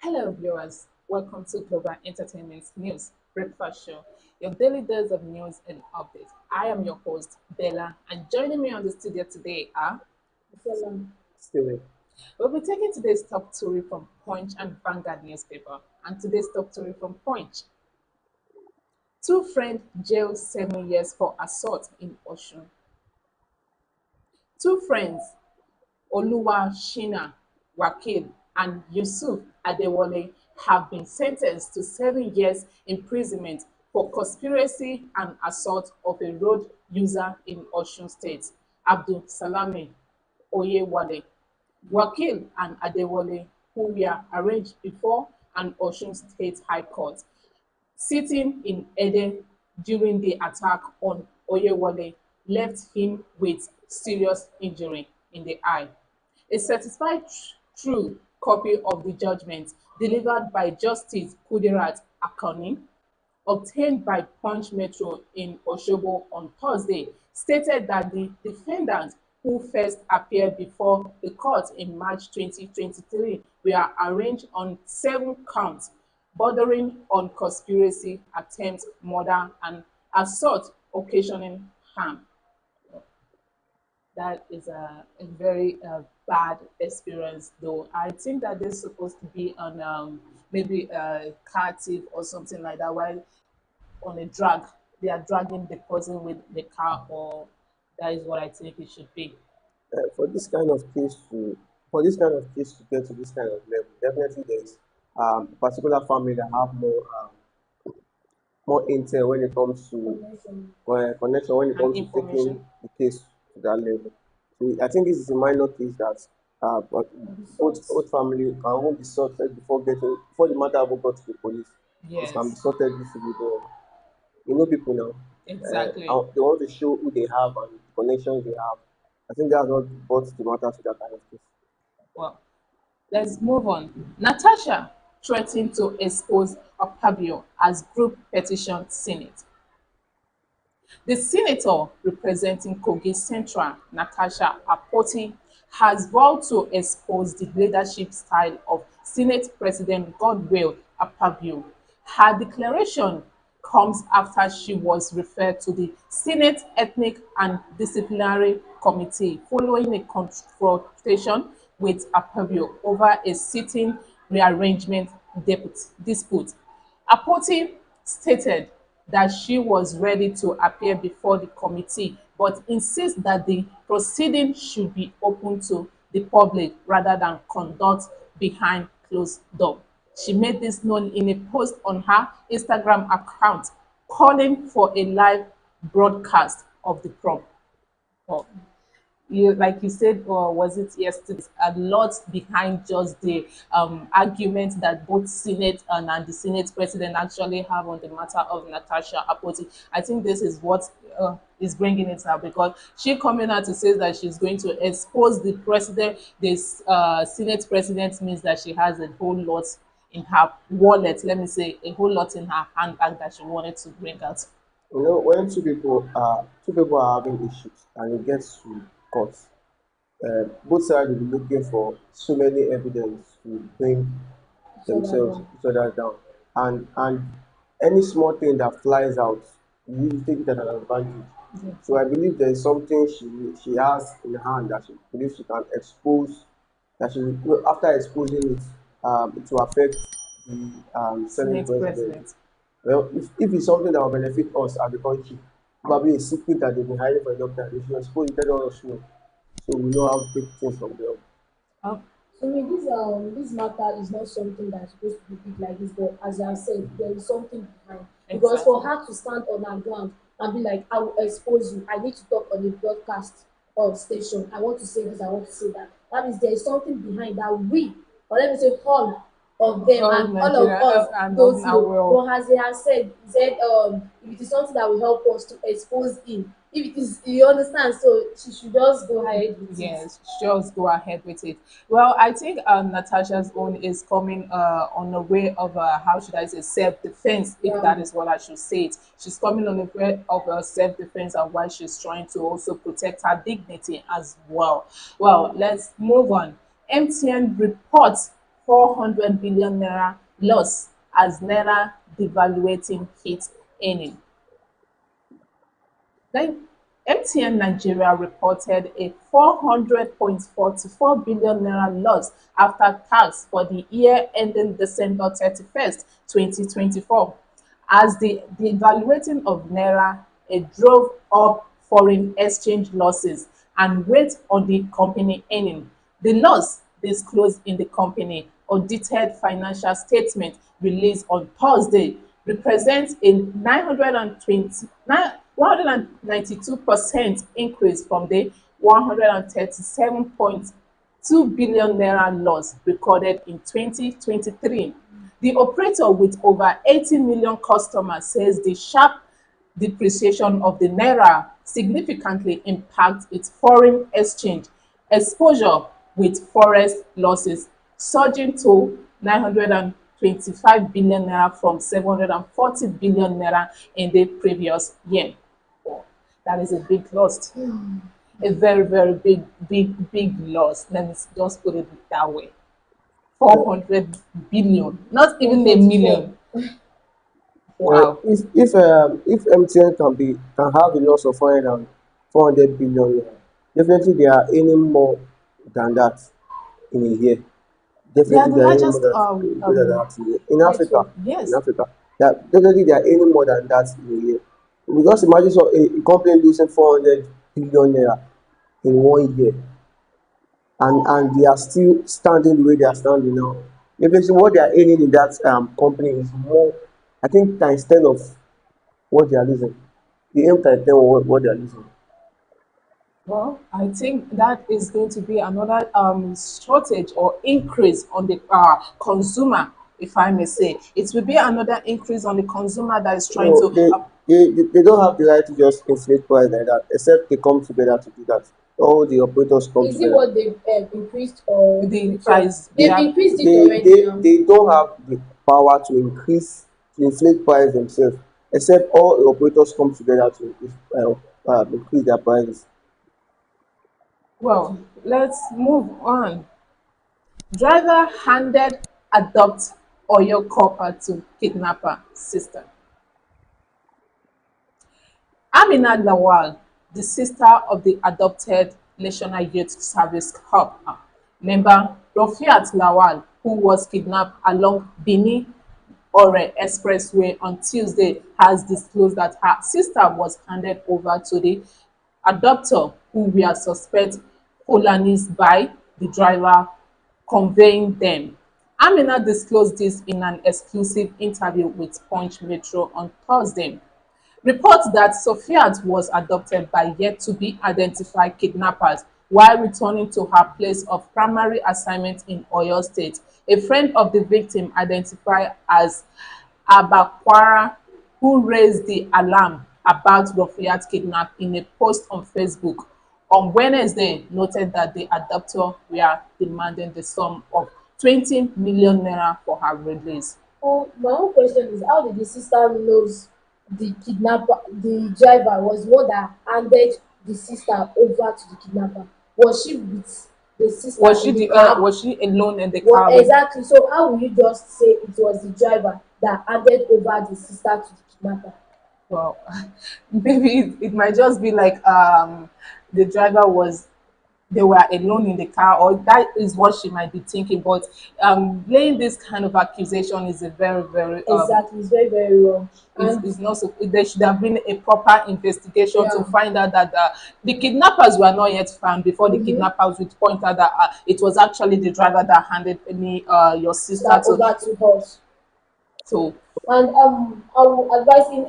Hello, viewers. Welcome to Global Entertainment's News Breakfast Show, your daily dose of news and updates. I am your host, Bella, and joining me on the studio today are Still, we'll be taking today's top story from Punch and Vanguard newspaper. And today's top story from Punch: two friends jailed 7 years for assault in Osun. Two friends, Oluwashina Wakil and Yusuf Adewale, have been sentenced to 7 years imprisonment for conspiracy and assault of a road user in Osun State, Abdul Salami Oyewale. Wakil and Adewale, who were arraigned before an Osun State High Court, sitting in Ede during the attack on Oyewale, left him with serious injury in the eye. A certified true copy of the judgment delivered by Justice Kudirat Akani, obtained by Punch Metro in Osogbo on Thursday, stated that the defendants who first appeared before the court in March 2023 were arraigned on 7 counts bordering on conspiracy, attempt, murder, and assault occasioning harm. That is a very bad experience, though. I think that they're supposed to be on maybe a car thief or something like that, while on a drag, they are dragging the person with the car, or that is what I think it should be. for this kind of case to for this kind of case to get to this kind of level, definitely there is particular family that have more intel when it comes to connection when it And comes to taking information. the case to that level. So I think this is a minor case that but both family can only be sorted before the matter even got to the police. It can be Yes, sorted this with you know people now. exactly. And they want to show who they have and the connections they have. I think that's what brought the matter to that kind of case. Well, let's move on. Natasha threatened to expose Opabio as group petition Senate. The senator representing Kogi Central, Natasha Apoti, has vowed to expose the leadership style of Senate President Godwill Akpabio. Her declaration comes after she was referred to the Senate Ethnic and Disciplinary Committee following a confrontation with Akpabio over a sitting rearrangement dispute. Apoti stated that she was ready to appear before the committee, but insists that the proceeding should be open to the public rather than conduct behind closed doors. She made this known in a post on her Instagram account, calling for a live broadcast of the prom. You, like you said, or was it yesterday, a lot behind just the argument that both Senate and the Senate president actually have on the matter of Natasha Apoti. I think this is what is bringing it out, because she coming out to say that she's going to expose the president. This Senate president means that she has a whole lot in her wallet. Let me say a whole lot in her handbag that she wanted to bring out. You know, when two people are having issues and it gets to court, both sides will be looking for so many evidence to bring themselves each other down. And any small thing that flies out, you take it as an advantage. So I believe there is something she has in hand that she believes she can expose. That she will, after exposing it, it will affect the Senate Senate president. president. Well, if it's something that will benefit us as the country, probably a secret that they've been hiding for a long time, they should expose it, let us know, so we know how to take things from there. Uh, So I mean, this matter is not something that's supposed to be big like this, but as I said, there is something behind. Because for exactly. her to stand on her ground and be like, I will expose you, I need to talk on a broadcast of station. I want to say this, I want to say that. That means there is something behind that we, or let me say all of them All and all of Nigeria us and all don't now know. will. But as they have said, he said if it is something that will help us to expose him, if it is, you understand, so she should just go ahead with it. Yes, just go ahead with it. Well, I think Natasha's own is coming on the way of how should I say, self-defense, if Yeah. that is what I should say it. She's coming on the way of self-defense, and why she's trying to also protect her dignity as well. Well, let's move on. MTN reports 400 billion naira loss as naira devaluating hit earning. Then MTN Nigeria reported a 400.44 billion naira loss after tax for the year ending December 31st, 2024, as the devaluating of naira drove up foreign exchange losses and weighed on the company earning. The loss, disclosed in the company audited financial statement released on Thursday, represents a 192% increase from the 137.2 billion naira loss recorded in 2023. The operator, with over 80 million customers, says the sharp depreciation of the naira significantly impacts its foreign exchange exposure, with forex losses surging to 925 billion naira from 740 billion naira in the previous year. Wow, that is a big loss. A very, very big loss. Let me just put it that way. 400 billion, not even a 44. million. Wow. If MTN can have a loss of 400 billion naira, definitely they are earning more than that in a year. They are Definitely the they are earning more largest than that in a year. In Africa, Network. in yes. Africa, definitely they are earning more than that in a year. Because imagine a company losing 400 billion naira in 1 year, and they are still standing the way they are standing now. Definitely what they are earning in that company is more, I think, times 10 of what they are losing. The aim times 10 of what they are losing. Well, I think that is going to be another shortage or increase on the consumer, if I may say. It will be another increase on the consumer that is trying No, to they don't have the right to just inflate price like that, except they come together to do that. All the operators come Is it together. what they've increased or the before? price. They've increased it They, already they, now. they don't have the power to inflate price themselves, except all the operators come together to increase their prices. Well, let's move on. Driver handed adopt Oyo copper to kidnapper sister. Amina Lawal, the sister of the adopted National Youth Service Corps member Rafiat Lawal, who was kidnapped along Benin Ore Expressway on Tuesday, has disclosed that her sister was handed over to the adopter, who were suspect Fulanis by the driver conveying them. Amina disclosed this in an exclusive interview with Punch Metro on Thursday. Reports that Sofiat was adopted by yet-to-be-identified kidnappers while returning to her place of primary assignment in Oyo State. A friend of the victim, identified as Abakwara, who raised the alarm about Sofiat's kidnap in a post on Facebook on Wednesday, noted that the adopter were demanding the sum of 20 million naira for her release. Oh, my own question is, how did the sister knows the kidnapper, the driver was the one that handed the sister over to the kidnapper? Was she with the sister in the car? Was she alone in the What car with exactly? So how will you just say it was the driver that handed over the sister to the kidnapper? well, maybe it might just be like the driver was they were alone in the car, or that is what she might be thinking. But laying this kind of accusation is a very, very Exactly, it's very very wrong. And is not so. There should have been a proper investigation to yeah, find out that the kidnappers were not yet found before the mm-hmm. kidnappers would point out that it was actually the driver that handed me your sister That to. over to us. So And I will advise in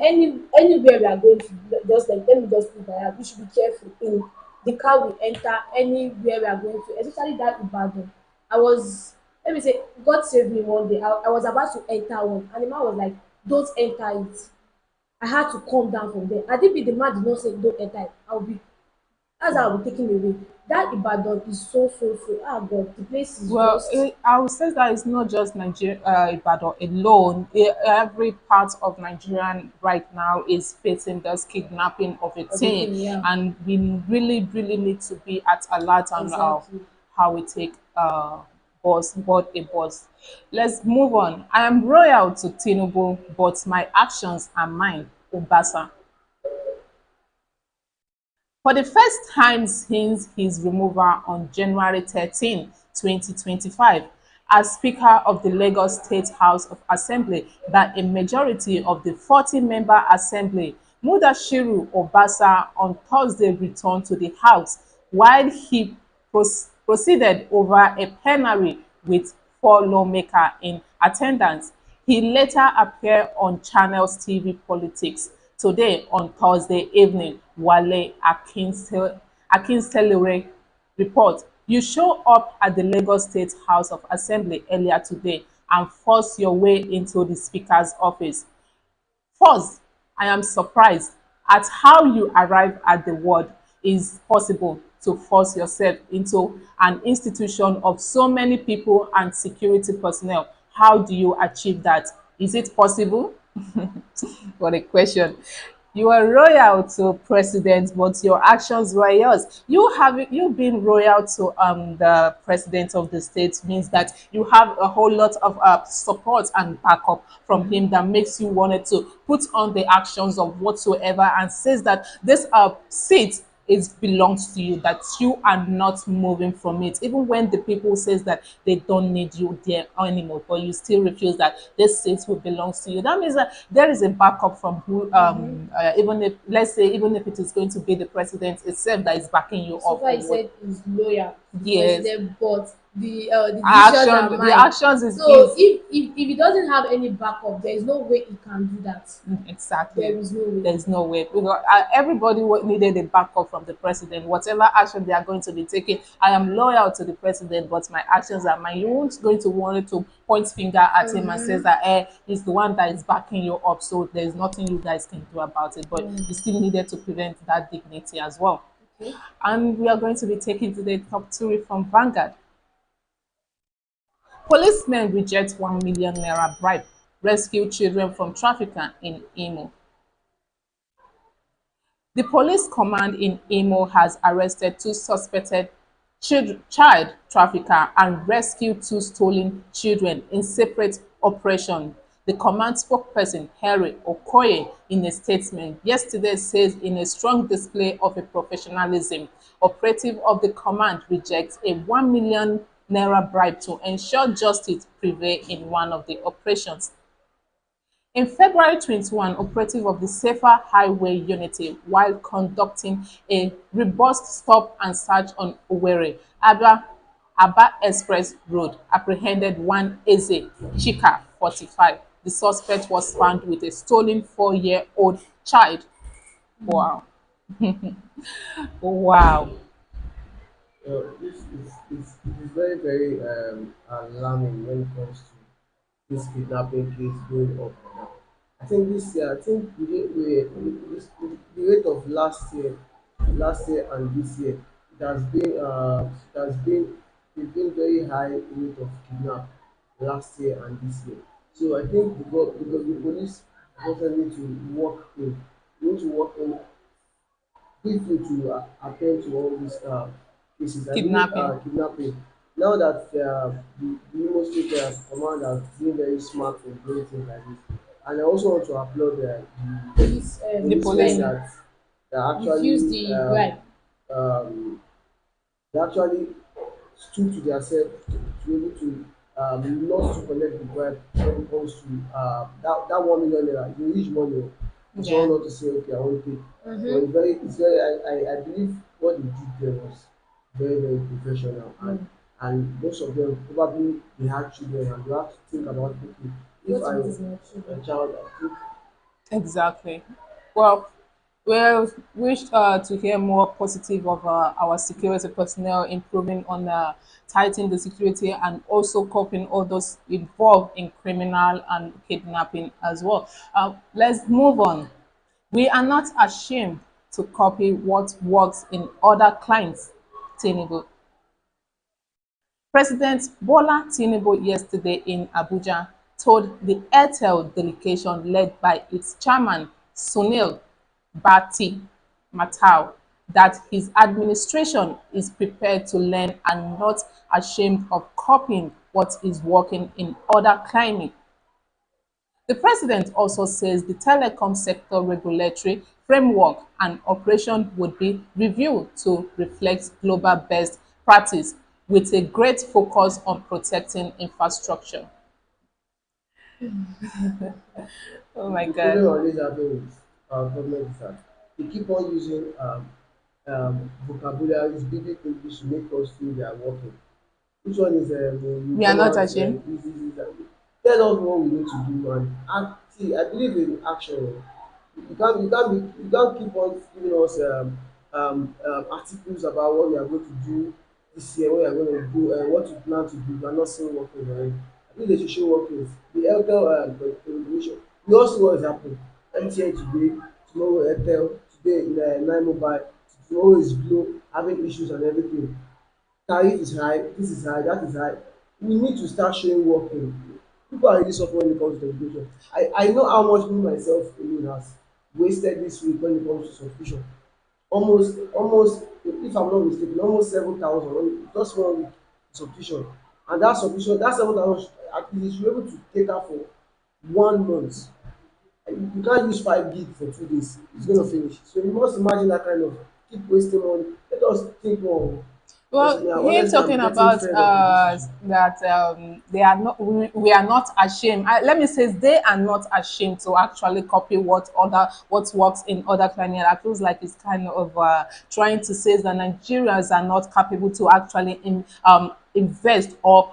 anywhere we are going to, just like, let me just put that, we should be careful in the car we enter, anywhere we are going to, especially that Ibadan. I was, let me say, God saved me one day. I was about to enter one, and the man was like, "Don't enter it." I had to come down from there. I didn't be the man did not say don't enter it. I'll be That's how I'll be taken away. That Ibadan is so, ah God, the place is well, just I would say that it's not just Nigeria, Ibadan alone. Every part of Nigeria right now is facing this kidnapping of a of a teen, thing, yeah. and we really, really need to be at alert on Exactly. how we take boss, what a boss. Let's move on. I am royal to Tinubu, but my actions are mine, Obasa. For the first time since his removal on January 13, 2025, as Speaker of the Lagos State House of Assembly by a majority of the 40-member Assembly, Mudashiru Obasa on Thursday returned to the House while he proceeded over a plenary with four lawmakers in attendance. He later appeared on Channels TV Politics Today on Thursday evening. Wale Akinselere report. You show up at the Lagos State House of Assembly earlier today and force your way into the Speaker's office. First, I am surprised at how you arrive at the word is possible to force yourself into an institution of so many people and security personnel. How do you achieve that? Is it possible? What a question. You are royal to president, but your actions were yours. You being royal to the president of the state means that you have a whole lot of support and backup from him that makes you wanted to put on the actions of whatsoever and says that this seat it belongs to you, that you are not moving from it even when the people says that they don't need you there anymore, but you still refuse that this seat will belongs to you. That means that there is a backup from who even if, let's say, even if it is going to be the president itself that is backing you So up far, or he what. said he's loyal to the Yes, president, but the decisions are the mine. actions So is if he doesn't have any backup, there is no way he can do that. exactly. There is no way. There's no way because everybody needed a backup from the president. Whatever action they are going to be taking, I am loyal to the president, but my actions are mine. You won't going to want to point finger at him and says that he's the one that is backing you up, so there's nothing you guys can do about it. But you still needed to prevent that dignity as well. Okay. And we are going to be taking today top story from Vanguard. Policemen reject 1 million naira bribe, rescue children from trafficker in Imo. The police command in Imo has arrested two suspected child traffickers and rescued two stolen children in separate operations. The command spokesperson, Harry Okoye, in a statement yesterday says in a strong display of a professionalism, operative of the command rejects a 1 million naira bribe to ensure justice prevail in one of the operations. In February 21, operative of the Safer Highway Unity, while conducting a robust stop and search on Owerri Aba Express Road, apprehended one Eze Chika, 45. The suspect was found with a stolen 4-year-old child. Wow. Wow. It is very, very alarming when it comes to this kidnapping case going up and down. I think this year, I think the rate of last year and this year, it's been very high rate of kidnap last year and this year. So I think because the police also need to need to work in quickly to attend to all these cases. I believe Kidnapping. kidnapping. Now that the Imo State command has been very smart in doing things like this, and I also want to applaud Police the The policemen police. men that refuse actually the bribe. um, they actually stood to themselves to be able to not to collect the bribe when it comes to that 1 million naira. It's a huge money. For Yeah. someone not to say, okay, I want to pay. So it's very, I believe what they did there was very, very professional. And most of them probably they had children and you have to think about, okay, if What I if it is am not true? a child, I think Exactly. Well, we wish to hear more positive of our security personnel improving on tightening the security and also coping all those involved in criminal and kidnapping as well. Let's move on. We are not ashamed to copy what works in other clients. Tinubu. President Bola Tinubu yesterday in Abuja told the Airtel delegation led by its chairman Sunil Bhatti Matau that his administration is prepared to learn and not ashamed of copying what is working in other climates. The president also says the telecom sector regulatory framework and operation would be reviewed to reflect global best practice with a great focus on protecting infrastructure. Oh my The problem God. always happen with our government is that they keep on using vocabularies, basic English to make us feel they are working. Which one is you We are come not out ashamed. this and tell us what we need to do and act. See, I believe in action. You can't keep on giving us articles about what we are going to do this year, what we are going to do, and what you plan to do. You are not seeing working already. I think they should show workings. The Airtel regulation. We all see what is happening. MTN today, tomorrow Airtel, today in Nine Mobile, tomorrow is Glo having issues and everything. Tariff is high, this is high, that is high. We need to start showing working. People are really suffering when it comes to education. I know how much me myself alone has wasted this week when it comes to subscription. Almost if I'm not mistaken, almost 7,000 just 1 week subscription. And that 7,000 at least you should be able to cater for 1 month. You can't use 5 gig for 2 days. It's gonna finish. So you must imagine that kind of keep wasting money. Let us think more. Because Well, me, here honestly, I'm talking getting about fed up with this issue. that they are not, we are not ashamed. Let me say they are not ashamed to actually copy what works in other countries. I feels like it's kind of trying to say that Nigerians are not capable to actually invest or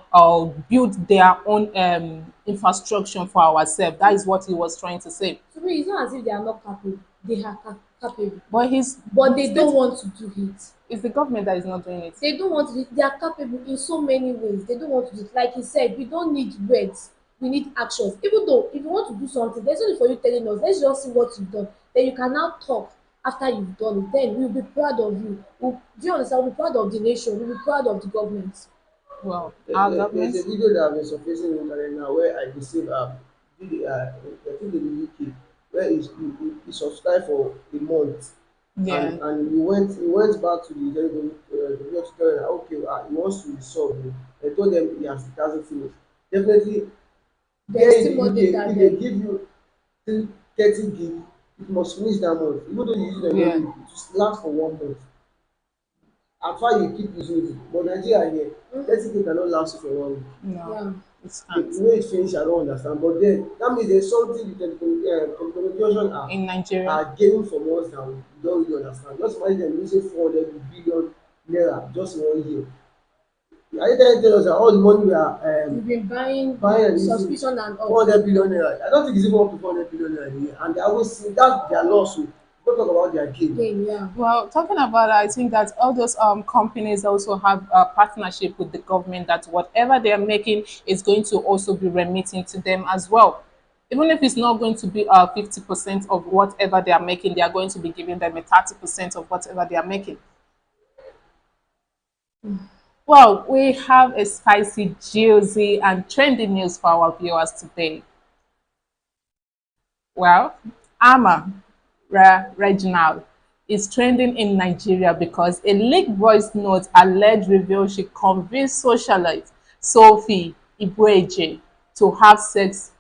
build their own infrastructure for ourselves. That is what he was trying to say. To me, it's not as if they are not capable. They are capable, But he's but they don't want to do it. it's the government that is not doing it. They don't want to do it. They are capable in so many ways. They don't want to do it. Like he said, we don't need words. We need actions. Even though if you want to do something, there's only for you telling us, let's just see what you've done. Then you can now talk after you've done it. Then we'll be proud of you. Do you understand? We'll be proud of the nation. We'll be proud of the government. Well, our There's government, a video that has been surfacing on the internet now where I received I think in the UK where he subscribed for a month yeah. and he went back to the video to tell them that okay he wants to resolve it. They told them it hasn't finished. Definitely here There's in still the more UK data if they there. give you 30 gig it must finish that month even though you use it Yeah. every week it will last for 1 month. As far you keep using it but Nigeria here 30 gig cannot last you for 1 week. No, Yeah. it can't. The way it finish I don't understand but then that means there's something the telecommunication In Nigeria. are gaining from us that we don't really understand. Just imagine them losing 400 billion naira just in 1 year. Are you trying to tell us that all the money we are We've been buying buying and using subscription and all. 400 billion naira? I don't think it's even up to 400 billion naira a year and they always see that's their loss o. Don't talk about their gain. Again, yeah. Well, talking about it, I think that all those companies also have a partnership with the government that whatever they are making is going to also be remitting to them as well. Even if it's not going to be 50% of whatever they are making, they are going to be giving them a 30% of whatever they are making. Well, we have a spicy, juicy, and trendy news for our viewers today. Well, Ama Reginald is trending in Nigeria because a leaked voice note alleged reveals she convinced socialite Sophie Ibueje to have sex.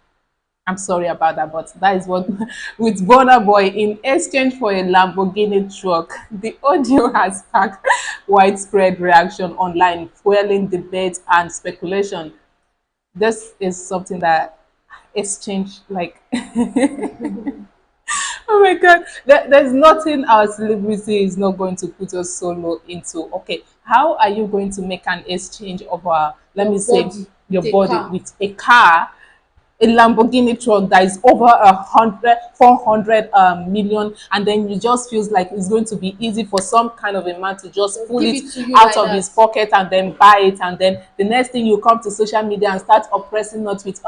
I'm sorry about that, but that is what with Burna Boy in exchange for a Lamborghini truck. The audio has sparked widespread reaction online, fueling debate and speculation. This is something that exchange like oh my god, there's nothing our celebrity is not going to put us so low into. Okay, how are you going to make an exchange of let Your me say body your with a body car. with a car, a Lamborghini truck that is over 400 million, and then you just feels like it's going to be easy for some kind of a man to just Just pull give it it to you out like of that. his pocket and then buy it, and then the next thing you come to social media and start oppressing us with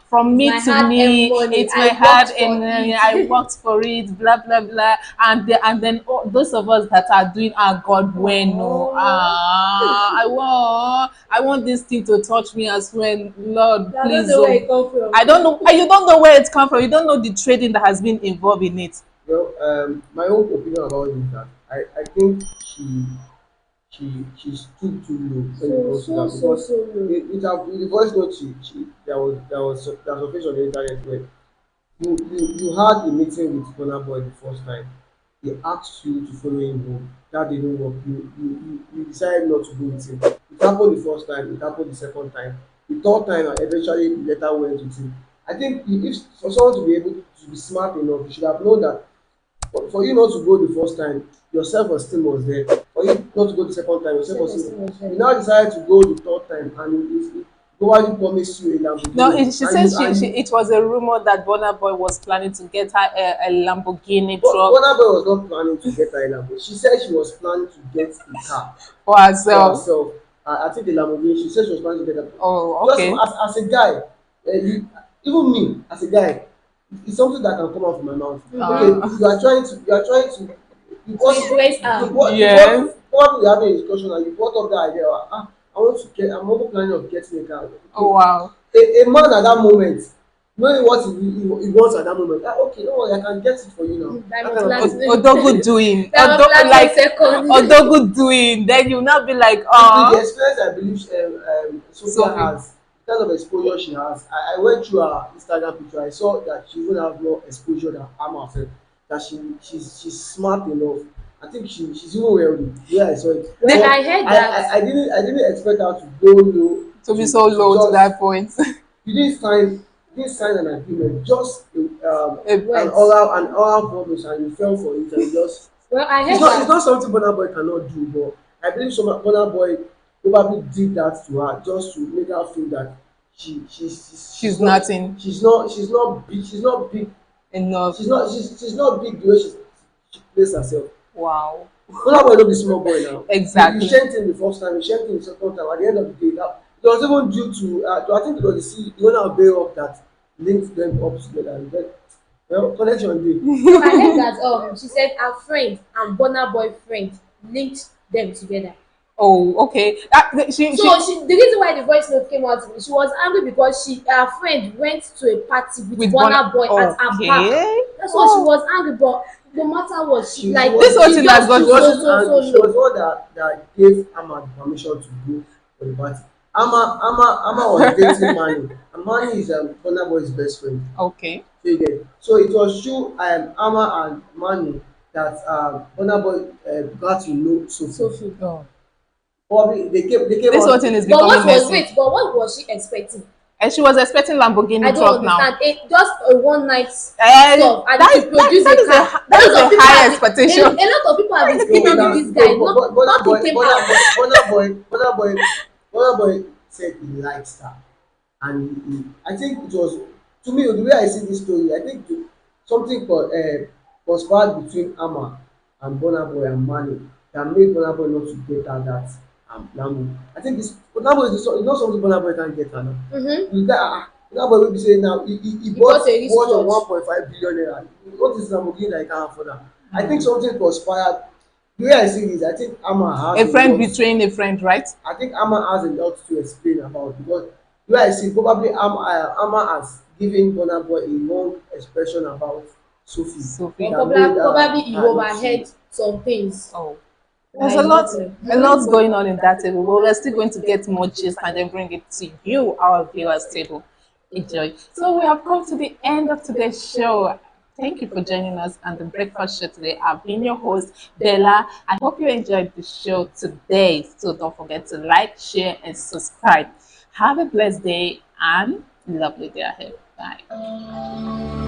from It's me my to hard-earned me, money. it's my I hard worked and for I it. worked for it, blah blah blah, and then those of us that are doing our God when no Oh, I want this thing to touch me as well, Lord, I don't please. know where Oh, it come from. I don't know. And you don't know where it come from. You don't know the trading that has been involved in it. Well, my own opinion about it is that I think she stood too low when it So comes to so that so because so low. the voice note there was a page on the internet where you had a meeting with Burna Boy the first time. He asked you to follow him home. That didn't work. You decided not to go with him. It happened the first time. It happened the second time. The third time, and eventually the letter went with him. I think if for someone to be able to be smart enough, you should have known that for you not to go the first time, your self-esteem was there. For you not to go the second time, your self-esteem. Self-esteem was You very. now decided to go the third time, and he nobody promised you a No, Lamborghini, she and said you and you it was a rumor that Bonner Boy was planning to get her a Lamborghini But truck Burna Boy was not planning to get her a Lambo. She said she was planning to get a car for for herself. herself. I think the Lamborghini. She said she was planning to get a. Oh, Just okay. as a guy, even me as a guy, it's something that can come out from my mouth. Okay, Mm-hmm. you are trying to To impress her. Yes. what we having a discussion and you brought up that idea. I'm also planning on getting a car. Oh, Okay, wow. a man at that moment, knowing what he wants at that moment, okay, no worry, I can get it for you now. That Diamond kind of last thing. name. Odogu doing. Diamond last name Like, second. Odogu doing. Then you now be like, With the oh, experience I believe Sophia Sophie. has, the kind of exposure she has, I went through her Instagram picture. I saw that she even have more exposure than Amma herself. That she's smart enough. I think she's even wealthy. Yeah, I saw it. Well, But I heard that. I didn't expect her to go low To be so to low to just that point. you didn't sign an agreement, just Eh, Words. an oral promise, and you fell for it, and you just Well, I it's heard not it's that. not something Burna Boy cannot do, but I believe some Burna Boy probably did that to her just to make her feel that she's nothing she's not big enough. she's not big the way she plays herself. Wow. Burna Boy no be small boy now. You Exactly. shamed him the first time, you shamed him the second time. At the end of the day, that it was even due to I think it was the owner of Bay Up that linked them up together. And then, well, connection day. So I heard that she said her friend and Burna Boy friend linked them together. Oh, okay. So the reason why the voice note came out, she was angry because her friend went to a party with with Burna Boy at her back. Okay. That's why she was angry. But no matter what, she She like This whole wasn't she thing has just got stood she to so wasn't so so angry. She was low. the one that gave Amma the permission to go for the party. Amma was dating Mani, and Mani is Burna Boy's best friend. Okay. So you get so it was through Amma and Mani that Burna Boy got to know Sophie. Sophie. Oh. Probably they came This whole out. thing is But becoming messy. what was she expecting? And she was expecting I Lamborghini don't truck now. understand. Just a one night And stuff and she produced that a is car. that is a high expectation. A lot of people have been No, scheming with that this guy. no, but Nothing came out. Burna Boy said he likes her, and I think it was to me the way I see this story. I think something conspired between Amma and Burna Boy and Mani that made Burna Boy not to get her that Lambo. I think this Burna Boy is not something Burna Boy can get her now. Mm-hmm. You get Burna Boy will be saying now he He bought got a watch of wristwatch. 1.5 billion naira. What is Lamborghini that he can't afford that? I think Mm. something conspired. The way I see this, I think Amma A has a friend lot. betraying a friend, right? I think Amma has a lot to explain about because the way I see probably Amma has given Burna Boy a wrong expression about Sophie. Sophie. Or That made probably he her overheard some things. Oh. That There's is not a lot going on in that table, but we're still going to get more gist and then bring it to you, our viewers table. Enjoy. So we have come to the end of today's show. Thank you for joining us on the breakfast show today. I've been your host, Bella. I hope you enjoyed the show today. So don't forget to like, share, and subscribe. Have a blessed day and lovely day ahead. Bye.